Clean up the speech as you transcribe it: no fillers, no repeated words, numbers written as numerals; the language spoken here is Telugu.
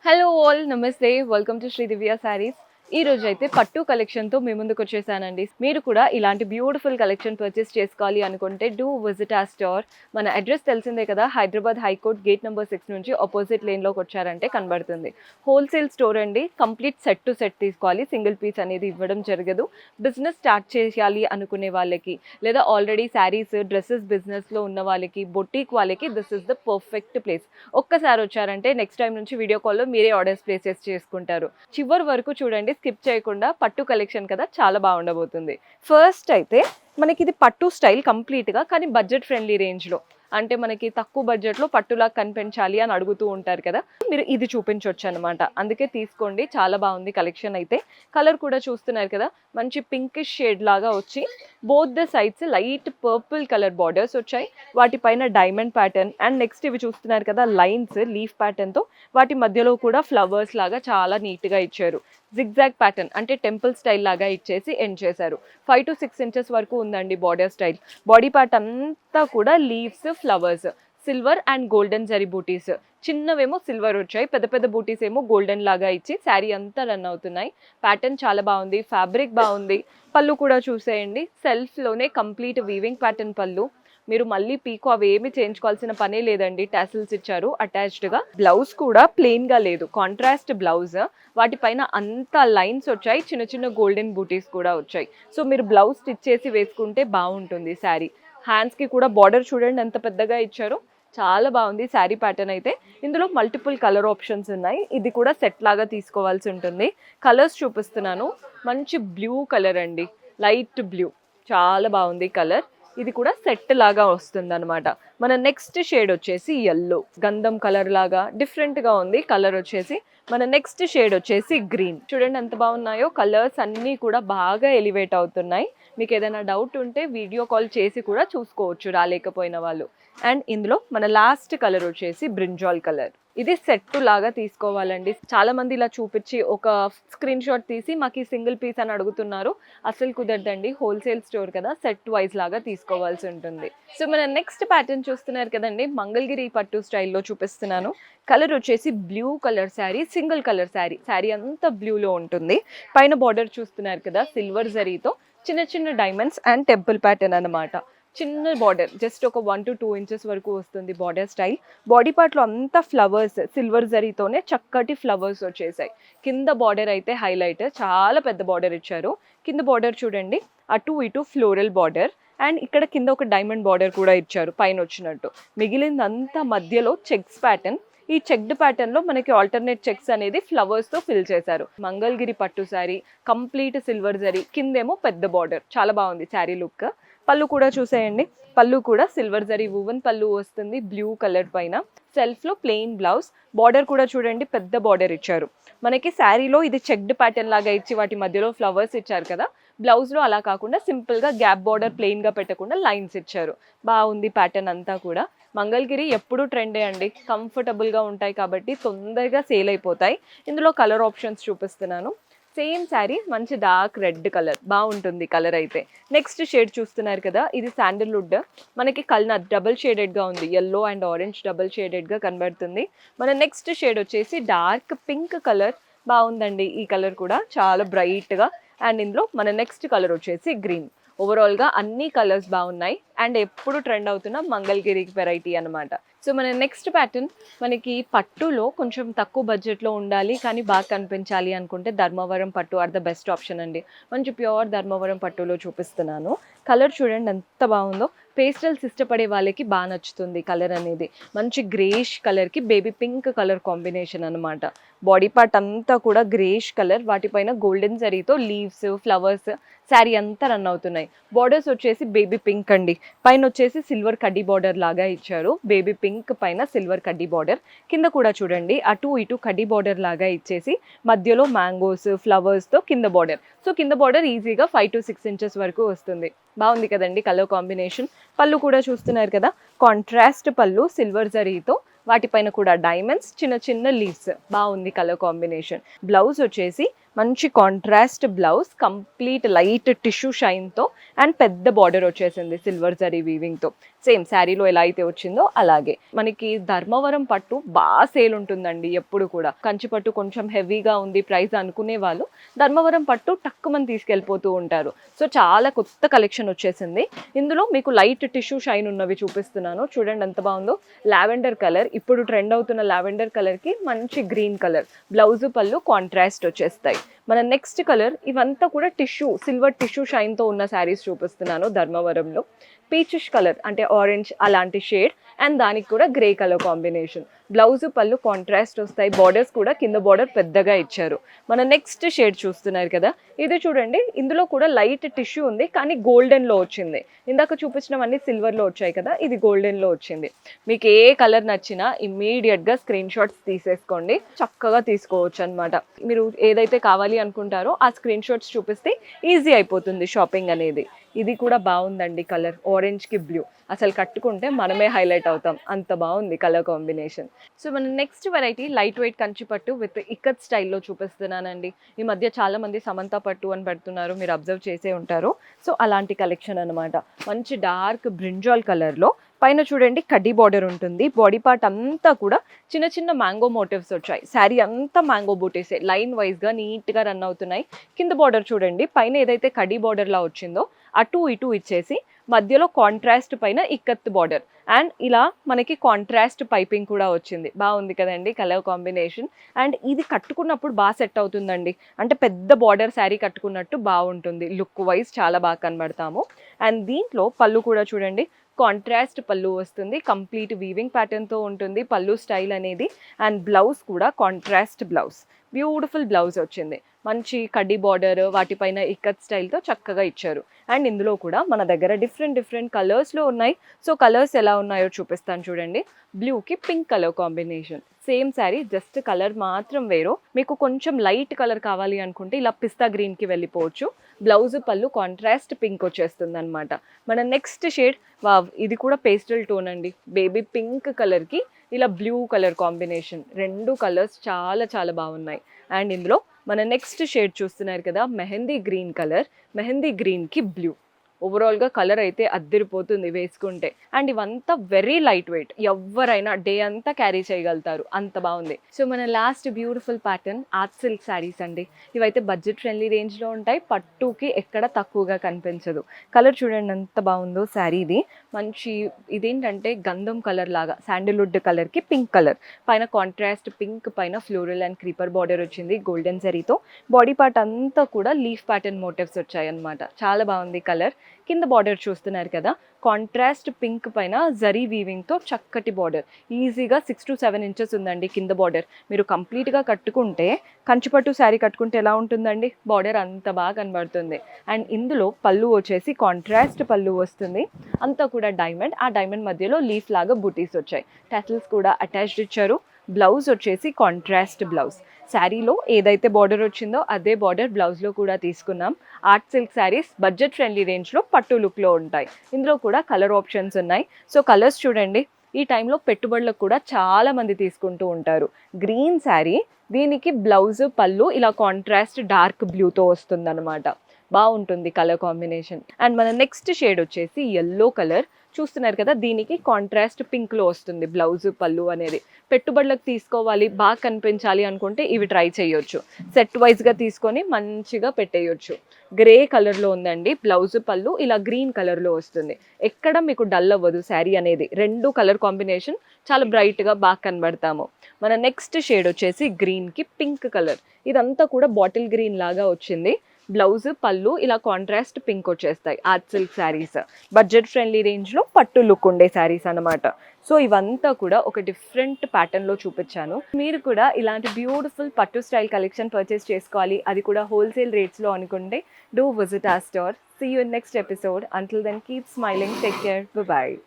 హలో ఆల్ నమస్తే వెల్కమ్ టు శ్రీ దివ్య సారీస్. ఈ రోజు అయితే పట్టు కలెక్షన్తో మీ ముందుకు వచ్చేసానండి. మీరు కూడా ఇలాంటి బ్యూటిఫుల్ కలెక్షన్ పర్చేస్ చేసుకోవాలి అనుకుంటే డూ విజిట్ ఆ స్టోర్. మన అడ్రస్ తెలిసిందే కదా, హైదరాబాద్ హైకోర్ట్ గేట్ నెంబర్ 6 నుంచి ఆపోజిట్ లేన్లోకి వచ్చారంటే కనబడుతుంది. హోల్సేల్ స్టోర్ అండి. కంప్లీట్ సెట్ టు సెట్ తీసుకోవాలి, సింగిల్ పీస్ అనేది ఇవ్వడం జరగదు. బిజినెస్ స్టార్ట్ చేయాలి అనుకునే వాళ్ళకి, లేదా ఆల్రెడీ శారీస్ డ్రెస్సెస్ బిజినెస్లో ఉన్న వాళ్ళకి, బొటీక్ వాళ్ళకి this is the perfect place. ఒక్కసారి వచ్చారంటే నెక్స్ట్ టైం నుంచి వీడియో కాల్లో మీరే ఆర్డర్స్ ప్లేసెస్ చేసుకుంటారు. చివరి వరకు చూడండి, స్కిప్ చేయకుండా. పట్టు కలెక్షన్ కదా, చాలా బాగుండబోతుంది. ఫస్ట్ అయితే మనకి ఇది పట్టు స్టైల్ కంప్లీట్గా, కానీ బడ్జెట్ ఫ్రెండ్లీ రేంజ్లో. అంటే మనకి తక్కువ బడ్జెట్లో పట్టులా కనిపించాలి అని అడుగుతూ ఉంటారు కదా, మీరు ఇది చూపించవచ్చు అనమాట. అందుకే తీసుకోండి, చాలా బాగుంది కలెక్షన్ అయితే. కలర్ కూడా చూస్తున్నారు కదా, మంచి పింకిష్ షేడ్ లాగా వచ్చి both the sides light purple colour borders వచ్చాయి. వాటిపైన డైమండ్ ప్యాటర్న్ అండ్ నెక్స్ట్ ఇవి చూస్తున్నారు కదా లైన్స్ లీఫ్ ప్యాటర్న్తో, వాటి మధ్యలో కూడా ఫ్లవర్స్ లాగా చాలా నీట్గా ఇచ్చారు. జిగ్జాగ్ ప్యాటర్న్ అంటే టెంపుల్ స్టైల్ లాగా ఇచ్చేసి ఎండ్ చేశారు. 5 to 6 ఇంచెస్ వరకు ఉందండి బార్డర్ స్టైల్. బాడీ పార్ట్ అంతా కూడా leaves, flowers, silver and golden zari బూటీస్. చిన్నవేమో సిల్వర్ వచ్చాయి, పెద్ద పెద్ద బూటీస్ ఏమో గోల్డెన్ లాగా ఇచ్చి శారీ అంతా రన్ అవుతున్నాయి. ప్యాటర్న్ చాలా బాగుంది, ఫ్యాబ్రిక్ బాగుంది. పళ్ళు కూడా చూసేయండి, సెల్ఫ్లోనే కంప్లీట్ వీవింగ్ ప్యాటర్న్ పళ్ళు. మీరు మళ్ళీ పీకో అవి ఏమి చేయించుకోవాల్సిన పనే లేదండి, టాసిల్స్ ఇచ్చారు అటాచ్డ్గా. బ్లౌజ్ కూడా ప్లెయిన్గా లేదు, కాంట్రాస్ట్ బ్లౌజ్. వాటిపైన అంతా లైన్స్ వచ్చాయి, చిన్న చిన్న గోల్డెన్ బూటీస్ కూడా వచ్చాయి. సో మీరు బ్లౌజ్ స్టిచ్ చేసి వేసుకుంటే బాగుంటుంది శారీ. హ్యాండ్స్కి కూడా బార్డర్ చూడండి ఎంత పెద్దగా ఇచ్చారో, చాలా బాగుంది శారీ ప్యాటర్న్ అయితే. ఇందులో మల్టిపుల్ కలర్ ఆప్షన్స్ ఉన్నాయి. ఇది కూడా సెట్ లాగా తీసుకోవాల్సి ఉంటుంది. కలర్స్ చూపిస్తున్నాను. మంచి బ్లూ కలర్ అండి, లైట్ బ్లూ, చాలా బాగుంది కలర్. ఇది కూడా సెట్ లాగా వస్తుంది అనమాట. మన నెక్స్ట్ షేడ్ వచ్చేసి ఎల్లో, గంధం కలర్ లాగా డిఫరెంట్గా ఉంది కలర్ వచ్చేసి. మన నెక్స్ట్ షేడ్ వచ్చేసి గ్రీన్. చూడండి ఎంత బాగున్నాయో కలర్స్, అన్నీ కూడా బాగా ఎలివేట్ అవుతున్నాయి. మీకు ఏదైనా డౌట్ ఉంటే వీడియో కాల్ చేసి కూడా చూసుకోవచ్చు రాలేకపోయిన వాళ్ళు. అండ్ ఇందులో మన లాస్ట్ కలర్ వచ్చేసి బ్రింజాల్ కలర్. ఇది సెట్ లాగా తీసుకోవాలండి. చాలా మంది ఇలా చూపించి ఒక స్క్రీన్ షాట్ తీసి మాకు ఈ సింగిల్ పీస్ అని అడుగుతున్నారు. అసలు కుదరదండి, హోల్సేల్ స్టోర్ కదా, సెట్ వైజ్ లాగా తీసుకోవాల్సి ఉంటుంది. సో మన నెక్స్ట్ ప్యాటర్న్ చూస్తున్నారు కదండి, మంగళగిరి పట్టు స్టైల్లో చూపిస్తున్నాను. కలర్ వచ్చేసి blue colour sari, single colour sari. Sari అంతా బ్లూలో ఉంటుంది. పైన బార్డర్ చూస్తున్నారు కదా సిల్వర్ జరీతో, చిన్న చిన్న డైమండ్స్ అండ్ టెంపుల్ ప్యాటర్న్ అనమాట. చిన్న బార్డర్, జస్ట్ ఒక 1 to 2 ఇంచెస్ వరకు వస్తుంది బార్డర్ స్టైల్. బాడీ పార్ట్లో అంతా ఫ్లవర్స్, సిల్వర్ జరీతోనే చక్కటి ఫ్లవర్స్ వచ్చేసాయి. కింద బార్డర్ అయితే హైలైట్, చాలా పెద్ద బార్డర్ ఇచ్చారు. కింద బార్డర్ చూడండి, అటు ఇటు ఫ్లోరల్ బార్డర్ అండ్ ఇక్కడ కింద ఒక డైమండ్ బార్డర్ కూడా ఇచ్చారు పైన వచ్చినట్టు. మిగిలిందంతా మధ్యలో చెక్స్ ప్యాటర్న్. ఈ చెక్డ్ ప్యాటర్న్ లో మనకి ఆల్టర్నేట్ చెక్స్ అనేది ఫ్లవర్స్ తో ఫిల్ చేశారు. మంగళగిరి పట్టు శారీ, కంప్లీట్ సిల్వర్ జరీ, కిందేమో పెద్ద బార్డర్, చాలా బాగుంది శారీ లుక్. పళ్ళు కూడా చూసేయండి, పళ్ళు కూడా సిల్వర్ జరీ వువెన్ పళ్ళు వస్తుంది బ్లూ కలర్ పైన. సెల్ఫ్ లో ప్లెయిన్ బ్లౌజ్. బార్డర్ కూడా చూడండి పెద్ద బార్డర్ ఇచ్చారు. మనకి శారీలో ఇది చెక్డ్ ప్యాటర్న్ లాగా ఇచ్చి వాటి మధ్యలో ఫ్లవర్స్ ఇచ్చారు కదా, బ్లౌజ్ లో అలా కాకుండా సింపుల్ గా గ్యాప్ బార్డర్ ప్లెయిన్ గా పెట్టకుండా లైన్స్ ఇచ్చారు. బాగుంది ప్యాటర్న్ అంతా కూడా. మంగళగిరి ఎప్పుడూ ట్రెండే అండి, కంఫర్టబుల్ గా ఉంటాయి కాబట్టి తొందరగా సేల్ అయిపోతాయి. ఇందులో కలర్ ఆప్షన్స్ చూపిస్తున్నాను. సేమ్ శారీ, మంచి డార్క్ రెడ్ కలర్, బాగుంటుంది కలర్ అయితే. నెక్స్ట్ షేడ్ చూస్తున్నారు కదా, ఇది శాండిల్వుడ్. మనకి కలర్ డబుల్ షేడెడ్గా ఉంది, ఎల్లో అండ్ ఆరెంజ్ డబుల్ షేడెడ్గా కనబడుతుంది. మన నెక్స్ట్ షేడ్ వచ్చేసి డార్క్ పింక్ కలర్, బాగుందండి ఈ కలర్ కూడా, చాలా బ్రైట్గా. అండ్ ఇందులో మన నెక్స్ట్ కలర్ వచ్చేసి గ్రీన్. ఓవరాల్గా అన్ని కలర్స్ బాగున్నాయి అండ్ ఎప్పుడు ట్రెండ్ అవుతున్న మంగళగిరి వెరైటీ అనమాట. సో మన నెక్స్ట్ ప్యాటర్న్, మనకి పట్టులో కొంచెం తక్కువ బడ్జెట్లో ఉండాలి కానీ బాగా కనిపించాలి అనుకుంటే ధర్మవరం పట్టు ఆర్ ద బెస్ట్ ఆప్షన్ అండి. మంచి ప్యూర్ ధర్మవరం పట్టులో చూపిస్తున్నాను. కలర్ చూడండి ఎంత బాగుందో. పేస్టల్స్ ఇష్టపడే వాళ్ళకి బాగా నచ్చుతుంది కలర్ అనేది. మంచి గ్రేష్ కలర్కి బేబీ పింక్ కలర్ కాంబినేషన్ అనమాట. బాడీ పార్ట్ అంతా కూడా గ్రేష్ కలర్, వాటిపైన గోల్డెన్ జరీతో లీవ్స్, ఫ్లవర్స్ శారీ అంతా రన్ అవుతున్నాయి. బార్డర్స్ వచ్చేసి బేబీ పింక్ అండి, పైన వచ్చేసి సిల్వర్ కడ్డీ బార్డర్ లాగా ఇచ్చారు. బేబీ పింక్ పైన సిల్వర్ కడ్డీ బార్డర్, కింద కూడా చూడండి అటు ఇటు కడ్డీ బార్డర్ లాగా ఇచ్చేసి మధ్యలో మ్యాంగోస్, ఫ్లవర్స్తో కింద బార్డర్. సో కింద బార్డర్ ఈజీగా 5 to 6 ఇంచెస్ వరకు వస్తుంది. బాగుంది కదండి కలర్ కాంబినేషన్. పళ్ళు కూడా చూస్తున్నారు కదా, కాంట్రాస్ట్ పళ్ళు సిల్వర్ జరీతో, వాటిపైన కూడా డైమండ్స్, చిన్న చిన్న లీవ్స్, బాగుంది కలర్ కాంబినేషన్. బ్లౌజ్ వచ్చేసి మంచి contrast blouse, complete light tissue షైన్తో అండ్ పెద్ద బార్డర్ వచ్చేసింది సిల్వర్ జరీ వీవింగ్తో. సేమ్ శారీలో ఎలా అయితే వచ్చిందో అలాగే. మనకి ధర్మవరం పట్టు బాగా సేల్ ఉంటుందండి ఎప్పుడు కూడా. కంచి పట్టు కొంచెం హెవీగా ఉంది ప్రైస్ అనుకునే వాళ్ళు ధర్మవరం పట్టు టక్కుమని తీసుకెళ్ళిపోతూ ఉంటారు. సో చాలా కొత్త కలెక్షన్ వచ్చేసింది. ఇందులో మీకు లైట్ టిష్యూ షైన్ ఉన్నవి చూపిస్తున్నాను. చూడండి ఎంత బాగుందో. లావెండర్ కలర్, ఇప్పుడు ట్రెండ్ అవుతున్న లావెండర్ కలర్కి మంచి గ్రీన్ కలర్, బ్లౌజ్ పళ్ళు కాంట్రాస్ట్ వచ్చేస్తాయి. మన నెక్స్ట్ కలర్, ఇవంతా కూడా టిష్యూ, సిల్వర్ టిష్యూ షైన్తో ఉన్న శారీస్ చూపిస్తున్నాను ధర్మవరంలో. పీచిష్ కలర్ అంటే ఆరెంజ్ అలాంటి షేడ్ అండ్ దానికి కూడా గ్రే కలర్ కాంబినేషన్. బ్లౌజ్ పళ్ళు కాంట్రాస్ట్ వస్తాయి, బార్డర్స్ కూడా కింద బార్డర్ పెద్దగా ఇచ్చారు. మన నెక్స్ట్ షేడ్ చూస్తున్నారు కదా, ఇది చూడండి. ఇందులో కూడా లైట్ టిష్యూ ఉంది కానీ గోల్డెన్లో వచ్చింది. ఇందాక చూపించినవన్నీ సిల్వర్లో వచ్చాయి కదా, ఇది గోల్డెన్లో వచ్చింది. మీకు ఏ కలర్ నచ్చినా ఇమ్మీడియట్గా స్క్రీన్ షాట్స్ తీసేసుకోండి, చక్కగా తీసుకోవచ్చు అనమాట. మీరు ఏదైతే కావాలి అనుకుంటారో ఆ స్క్రీన్ షాట్స్ చూపిస్తే ఈజీ అయిపోతుంది షాపింగ్ అనేది. ఇది కూడా బాగుందండి కలర్, ఆరెంజ్కి బ్లూ. అసలు కట్టుకుంటే మనమే హైలైట్ అవుతాం, అంత బాగుంది కలర్ కాంబినేషన్. సో మన next variety light weight Kanchi పట్టు విత్ ఇక్కత్ స్టైల్లో చూపిస్తున్నానండి. ఈ మధ్య చాలా మంది సమంత పట్టు అని పెడుతున్నారు, మీరు అబ్జర్వ్ చేసే ఉంటారు. సో అలాంటి కలెక్షన్ అనమాట. మంచి డార్క్ బ్రింజాల్ కలర్లో పైన చూడండి కడ్డీ బార్డర్ ఉంటుంది. బాడీ పార్ట్ అంతా కూడా చిన్న చిన్న మ్యాంగో మోటివ్స్ వచ్చాయి. శారీ అంతా మ్యాంగో బూటీసే, లైన్ వైజ్గా నీట్గా రన్ అవుతున్నాయి. కింద బార్డర్ చూడండి, పైన ఏదైతే కడ్డీ బార్డర్లా వచ్చిందో అటు ఇటు ఇచ్చేసి మధ్యలో కాంట్రాస్ట్ పైన ఇక్కత్ బార్డర్ అండ్ ఇలా మనకి కాంట్రాస్ట్ పైపింగ్ కూడా వచ్చింది. బాగుంది కదండి కలర్ కాంబినేషన్. అండ్ ఇది కట్టుకున్నప్పుడు బాగా సెట్ అవుతుందండి, అంటే పెద్ద బార్డర్ శారీ కట్టుకున్నట్టు బాగుంటుంది. లుక్ వైజ్ చాలా బాగా కనబడతాము. అండ్ దీంట్లో పళ్ళు కూడా చూడండి, కాంట్రాస్ట్ పళ్ళు వస్తుంది, కంప్లీట్ వీవింగ్ ప్యాటర్న్తో ఉంటుంది పళ్ళు స్టైల్ అనేది. అండ్ బ్లౌజ్ కూడా కాంట్రాస్ట్ బ్లౌజ్, బ్యూటిఫుల్ బ్లౌజ్ వచ్చింది. మంచి కడ్డీ బార్డర్, వాటిపైన ఇక్కత్ స్టైల్తో చక్కగా ఇచ్చారు. అండ్ ఇందులో కూడా మన దగ్గర డిఫరెంట్ కలర్స్లో ఉన్నాయి. సో కలర్స్ ఎలా ఉన్నాయో చూపిస్తాను చూడండి. బ్లూకి pink colour combination, same sari just colour మాత్రం వేరు. మీకు కొంచెం లైట్ కలర్ కావాలి అనుకుంటే ఇలా పిస్తా గ్రీన్కి వెళ్ళిపోవచ్చు. బ్లౌజ్ పళ్ళు కాంట్రాస్ట్ పింక్ వచ్చేస్తుంది అనమాట. మన నెక్స్ట్ షేడ్, వావ్, ఇది కూడా పేస్టల్ టోన్ అండి. బేబీ పింక్ కలర్కి ఇలా బ్లూ కలర్ కాంబినేషన్, రెండు కలర్స్ చాలా చాలా బాగున్నాయి. అండ్ ఇందులో మన నెక్స్ట్ షేడ్ చూస్తున్నారు కదా, మెహందీ గ్రీన్ కలర్, మెహందీ గ్రీన్కి బ్లూ. ఓవరాల్గా కలర్ అయితే అద్దరిపోతుంది వేసుకుంటే. అండ్ ఇవంతా వెరీ లైట్ వెయిట్, ఎవరైనా డే అంతా క్యారీ చేయగలుగుతారు, అంత బాగుంది. సో మన last beautiful pattern art silk saris అండి. ఇవైతే బడ్జెట్ ఫ్రెండ్లీ రేంజ్లో ఉంటాయి, పట్టుకి ఎక్కడ తక్కువగా కనిపించదు. కలర్ చూడండి ఎంత బాగుందో శారీ. ఇది మంచి, ఇదేంటంటే గంధం కలర్ లాగా, శాండిల్వుడ్ కలర్కి పింక్ కలర్, పైన కాంట్రాస్ట్ పింక్, పైన ఫ్లోరల్ అండ్ క్రీపర్ బార్డర్ వచ్చింది గోల్డెన్ జరీతో. బాడీ పార్ట్ అంతా కూడా లీఫ్ ప్యాటర్న్ మోటివ్స్ వచ్చాయి అనమాట, చాలా బాగుంది కలర్. కింద బార్డర్ చూస్తున్నారు కదా, కాంట్రాస్ట్ పింక్ పైన జరీ వీవింగ్తో చక్కటి బార్డర్, ఈజీగా 6 to 7 ఇంచెస్ ఉందండి కింద బార్డర్. మీరు కంప్లీట్గా కట్టుకుంటే, కంచిపట్టు శారీ కట్టుకుంటే ఎలా ఉంటుందండి, బార్డర్ అంత బాగా కనబడుతుంది. అండ్ ఇందులో పళ్ళు వచ్చేసి కాంట్రాస్ట్ పళ్ళు వస్తుంది, అంతా కూడా డైమండ్, ఆ డైమండ్ మధ్యలో లీఫ్ లాగా బూటీస్ వచ్చాయి. టెసల్స్ కూడా అటాచ్డ్ ఇచ్చారు. బ్లౌజ్ వచ్చేసి కాంట్రాస్ట్ బ్లౌజ్, శారీలో ఏదైతే బార్డర్ వచ్చిందో అదే బార్డర్ బ్లౌజ్లో కూడా తీసుకున్నాం. Art silk saris budget friendly రేంజ్లో పట్టు లుక్లో ఉంటాయి. ఇందులో కూడా కలర్ ఆప్షన్స్ ఉన్నాయి. సో కలర్స్ చూడండి, ఈ టైంలో పెట్టుబడులకు కూడా చాలా మంది తీసుకుంటూ ఉంటారు. గ్రీన్ శారీ, దీనికి బ్లౌజ్ పళ్ళు ఇలా కాంట్రాస్ట్ డార్క్ బ్లూతో వస్తుందన్నమాట, బాగుంటుంది కలర్ కాంబినేషన్. అండ్ మన నెక్స్ట్ షేడ్ వచ్చేసి ఎల్లో కలర్ చూస్తున్నారు కదా, దీనికి కాంట్రాస్ట్ పింక్లో వస్తుంది బ్లౌజ్ పళ్ళు అనేది. పెట్టుబడులకు తీసుకోవాలి, బాగా కనిపించాలి అనుకుంటే ఇవి ట్రై చేయొచ్చు. సెట్ వైజ్గా తీసుకొని మంచిగా పెట్టేయొచ్చు. గ్రే కలర్లో ఉందండి బ్లౌజ్ పళ్ళు, ఇలా గ్రీన్ కలర్లో వస్తుంది. ఎక్కడ మీకు డల్ అవ్వదు శారీ అనేది, రెండు కలర్ కాంబినేషన్ చాలా బ్రైట్గా బాగా కనబడతాము. మన నెక్స్ట్ షేడ్ వచ్చేసి గ్రీన్కి పింక్ కలర్, ఇదంతా కూడా బాటిల్ గ్రీన్ లాగా వచ్చింది. బ్లౌజ్ పళ్ళు ఇలా కాంట్రాస్ట్ పింక్ వచ్చేస్తాయి. Art silk saris budget friendly రేంజ్లో పట్టు లుక్ ఉండే శారీస్ అనమాట. సో ఇవంతా కూడా ఒక డిఫరెంట్ ప్యాటర్న్లో చూపించాను. మీరు కూడా ఇలాంటి బ్యూటిఫుల్ పట్టు స్టైల్ కలెక్షన్ పర్చేస్ చేసుకోవాలి, అది కూడా హోల్సేల్ రేట్స్లో అనుకుంటే do visit our store. See you in next episode. Until then, keep smiling. Take care. Bye-bye.